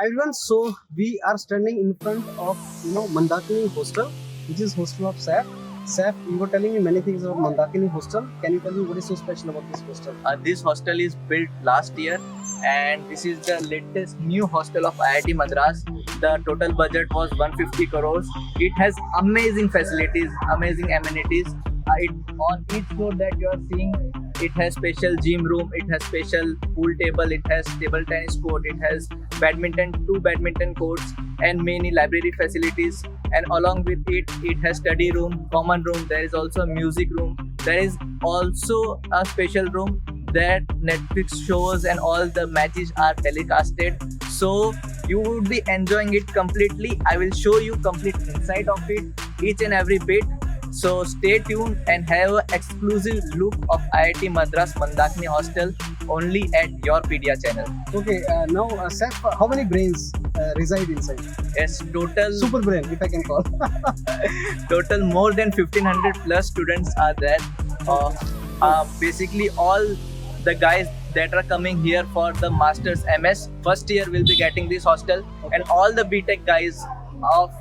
Everyone, so we are standing in front of Mandakini Hostel, which is hostel of saif. Saif, you were telling me many things about Mandakini Hostel. Can you tell me what is so special about this hostel? This hostel is built last year, and this is the latest new hostel of IIT Madras. The total budget was 150 crores. It has amazing facilities, amazing amenities. On each floor that you are seeing, it has special gym room, it has special pool table, it has table tennis court, it has two badminton courts, and many library facilities. And along with it, it has study room, common room. There is also a music room. There is also a special room that Netflix shows and all the matches are telecasted. So you would be enjoying it completely. I will show you complete inside of it, each and every bit. So stay tuned and have an exclusive look of IIT Madras Mandakini Hostel only at YourPedia channel. Okay, now Saif, how many brains reside inside? Yes, total Super brain, if I can call. total more than 1500 plus students are there. Basically all the guys that are coming here for the Masters MS first year will be getting this hostel, and all the BTech guys of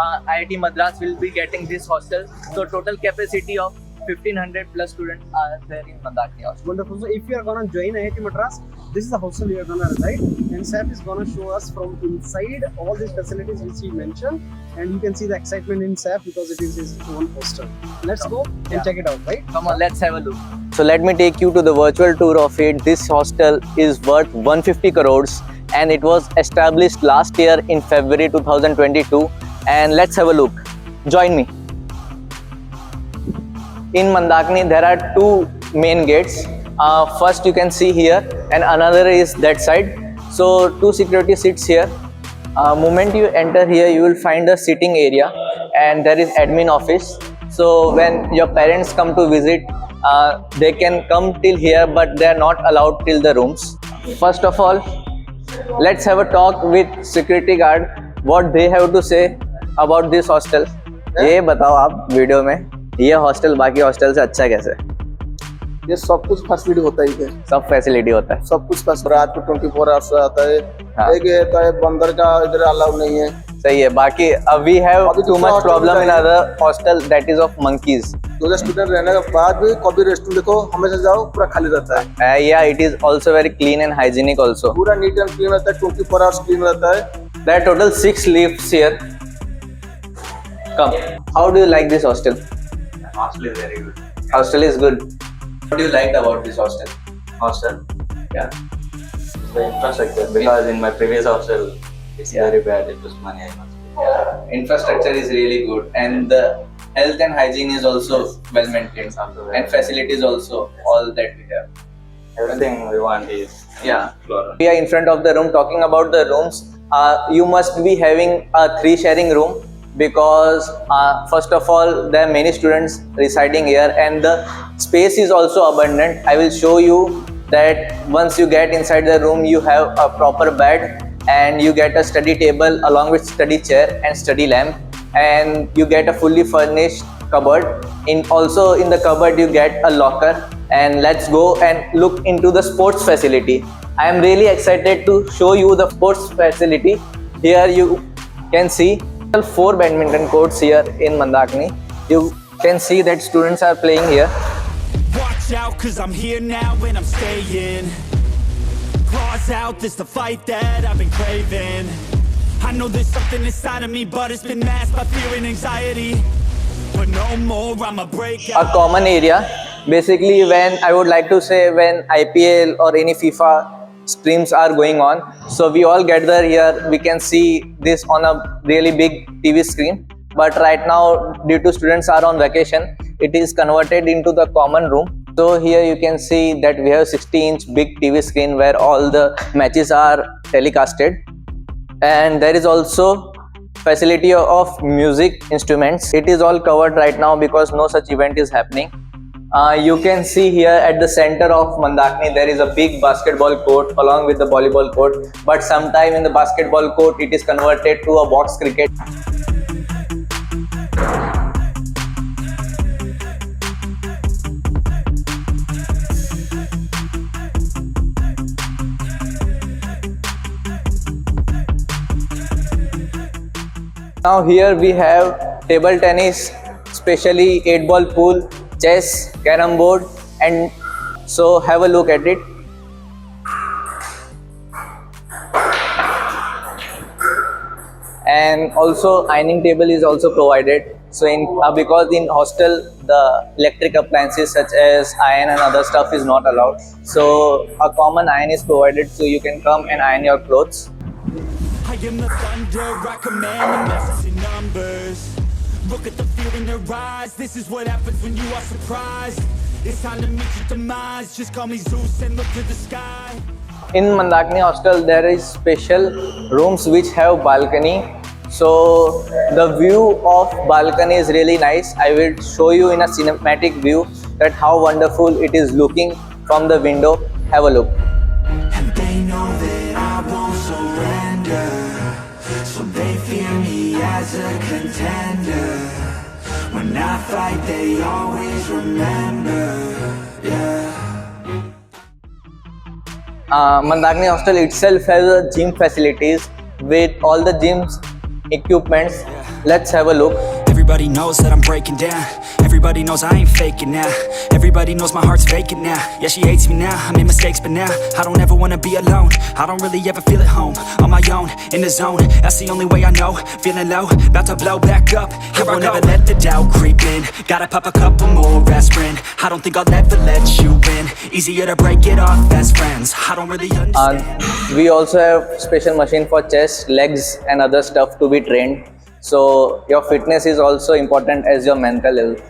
IIT Madras will be getting this hostel. So total capacity of 1500 plus students are there in Mandakini Hostel. Wonderful. So if you are gonna join IIT Madras, this is the hostel you are gonna reside, and Saif is gonna show us from inside all these facilities which he mentioned, and you can see the excitement in Saif because it is his own hostel. Let's go and check it out, right? Come on, let's have a look. So let me take you to the virtual tour of it. This hostel is worth 150 crores and it was established last year in February 2022. And let's have a look. Join me. In Mandakini, there are two main gates. First you can see here, and another is that side. So two security seats here. Moment you enter here, you will find a sitting area, and there is admin office. So when your parents come to visit, they can come till here, but they are not allowed till the rooms. First of all, let's have a talk with security guard. What they have to say about this hostel. ये बताओ आप video में, ये hostel बाकी hostel से अच्छा कैसे? ये सब कुछ फैसिलिटी होता है, सब फैसिलिटी होता है, सब कुछ रात को 24 आवर्स आता है। हाँ। एक ये होता है बंदर का इधर अलाउ नहीं है। सही है। बाकी we have too much problem in other hostel that is of monkeys. तो स्टूडेंट रहने के बाद भी कभी रेस्टरूम देखो हमेशा जाओ पूरा खाली रहता है। या it is also very clean and hygienic also. पूरा नीट एंड क्लीन रहता है, 24 आवर्स क्लीन रहता है। There are total 6 lifts here. Come. How do you like this hostel? Hostel is very good. Hostel is good. What do you liked about this hostel? Hostel? Yeah. The infrastructure, because in my previous hostel, it's very bad. It was money I must pay. Yeah. Infrastructure is really good, and the health and hygiene is also well maintained, and facilities also all that we have. Everything we want is Yeah. floor. We are in front of the room. Talking about the rooms, you must be having a 3 sharing room, because first of all there are many students residing here and the space is also abundant. I will show you that once you get inside the room, you have a proper bed and you get a study table along with study chair and study lamp, and you get a fully furnished cupboard. Also in the cupboard you get a locker. And let's go and look into the sports facility. I am really excited to show you the sports facility. Here you can see 4 badminton courts here in Mandakini. You can see that students are playing here. Watch out, cause I'm here now and I'm staying. Claws out, this the fight that I've been craving. I know there's something inside of me, but it's been masked by fear and anxiety. But no more, I'ma break out. A common area. Basically, when I would like to say when IPL or any FIFA streams are going on, so we all gather here. We can see this on a really big TV screen. But right now, due to students are on vacation, it is converted into the common room. So here you can see that we have 60-inch big TV screen where all the matches are telecasted, and there is also facility of music instruments. It is all covered right now because no such event is happening. You can see here at the center of Mandakini there is a big basketball court along with the volleyball court, but sometime in the basketball court it is converted to a box cricket. Now here we have table tennis, especially 8-ball pool, chess, carom board, and so have a look at it. And also ironing table is also provided. So because in hostel the electric appliances such as iron and other stuff is not allowed, so a common iron is provided, so you can come and iron your clothes. I am the thunder, I command the masses in numbers. Look at the fear in their eyes, this is what happens when you are surprised. It's time to meet your demise, just call me Zeus and look to the sky. In Mandakini Hostel there is special rooms which have balcony. So the view of balcony is really nice. I will show you in a cinematic view that how wonderful it is looking from the window. Have a look. And they know that I won't surrender, so they fear me as a contender. When I fight they always remember, yeah. Mandakini Hostel itself has a gym facilities with all the gyms equipments. Let's have a look. Everybody knows that I'm breaking down. Everybody knows I ain't faking now. Everybody knows my heart's vacant now. Yeah, she hates me now, I made mistakes but now I don't ever wanna be alone. I don't really ever feel at home. On my own, in the zone, that's the only way I know. Feeling low, about to blow back up. Here I won't ever let the doubt creep in. Gotta pop a couple more aspirin. I don't think I'll ever let you in. Easier to break it off best friends. I don't really understand. We also have special machine for chest, legs and other stuff to be trained. So your fitness is also important as your mental health.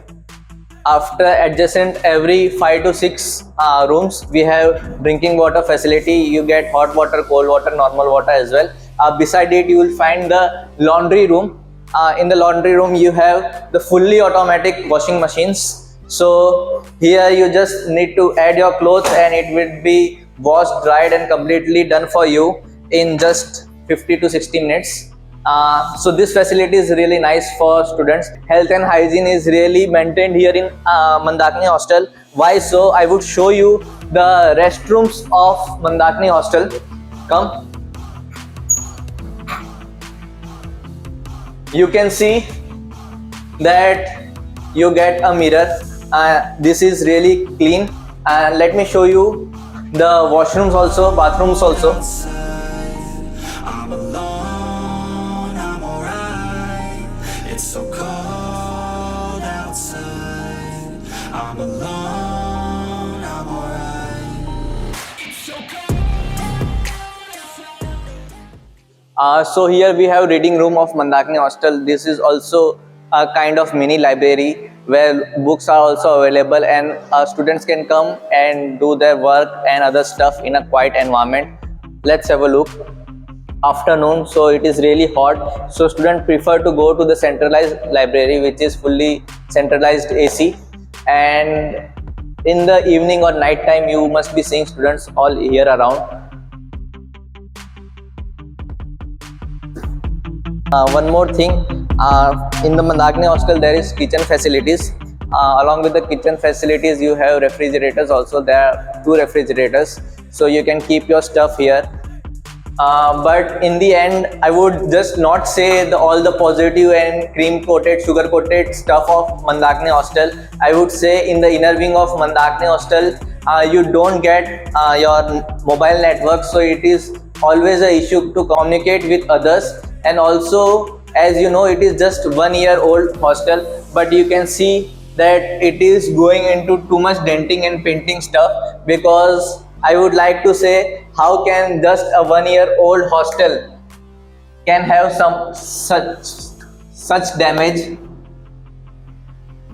After adjacent every 5 to 6 rooms, we have drinking water facility. You get hot water, cold water, normal water as well. Beside it, you will find the laundry room. In the laundry room, you have the fully automatic washing machines. So here you just need to add your clothes and it will be washed, dried and completely done for you in just 50 to 60 minutes. So this facility is really nice for students. Health and hygiene is really maintained here in Mandakini Hostel. Why so? I would show you the restrooms of Mandakini Hostel. Come. You can see that you get a mirror. This is really clean. Let me show you the washrooms also, bathrooms also. I'm alone, I'm alright. It's so cold outside. I'm alone, I'm alright. It's so cold. So here we have reading room of Mandakini Hostel. This is also a kind of mini library where books are also available and students can come and do their work and other stuff in a quiet environment. Let's have a look. Afternoon, so it is really hot, so students prefer to go to the centralized library which is fully centralized AC, and in the evening or night time you must be seeing students all year around. One more thing, in the Mandakini Hostel there is kitchen facilities. Along with the kitchen facilities you have refrigerators also. There are 2 refrigerators, so you can keep your stuff here. But in the end, I would just not say all the positive and cream-coated, sugar-coated stuff of Mandakini Hostel. I would say in the inner wing of Mandakini Hostel, you don't get your mobile network, so it is always an issue to communicate with others. And also, as you know, it is just 1-year-old hostel, but you can see that it is going into too much denting and painting stuff, because I would like to say, how can just a 1-year-old hostel can have some such damage?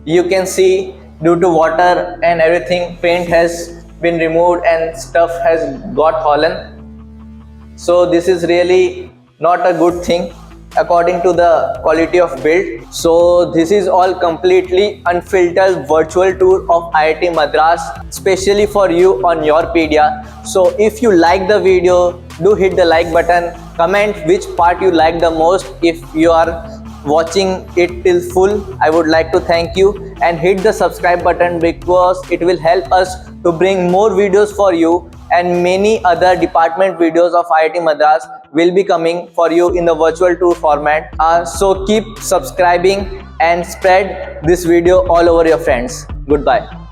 You can see due to water and everything, paint has been removed and stuff has got fallen. So this is really not a good thing according to the quality of build. So this is all completely unfiltered virtual tour of IIT Madras, especially for you on YourPedia. So if you like the video, do hit the like button, comment which part you like the most. If you are watching it till full, I would like to thank you, and hit the subscribe button because it will help us to bring more videos for you and many other department videos of IIT Madras will be coming for you in the virtual tour format. So keep subscribing and spread this video all over your friends. Goodbye.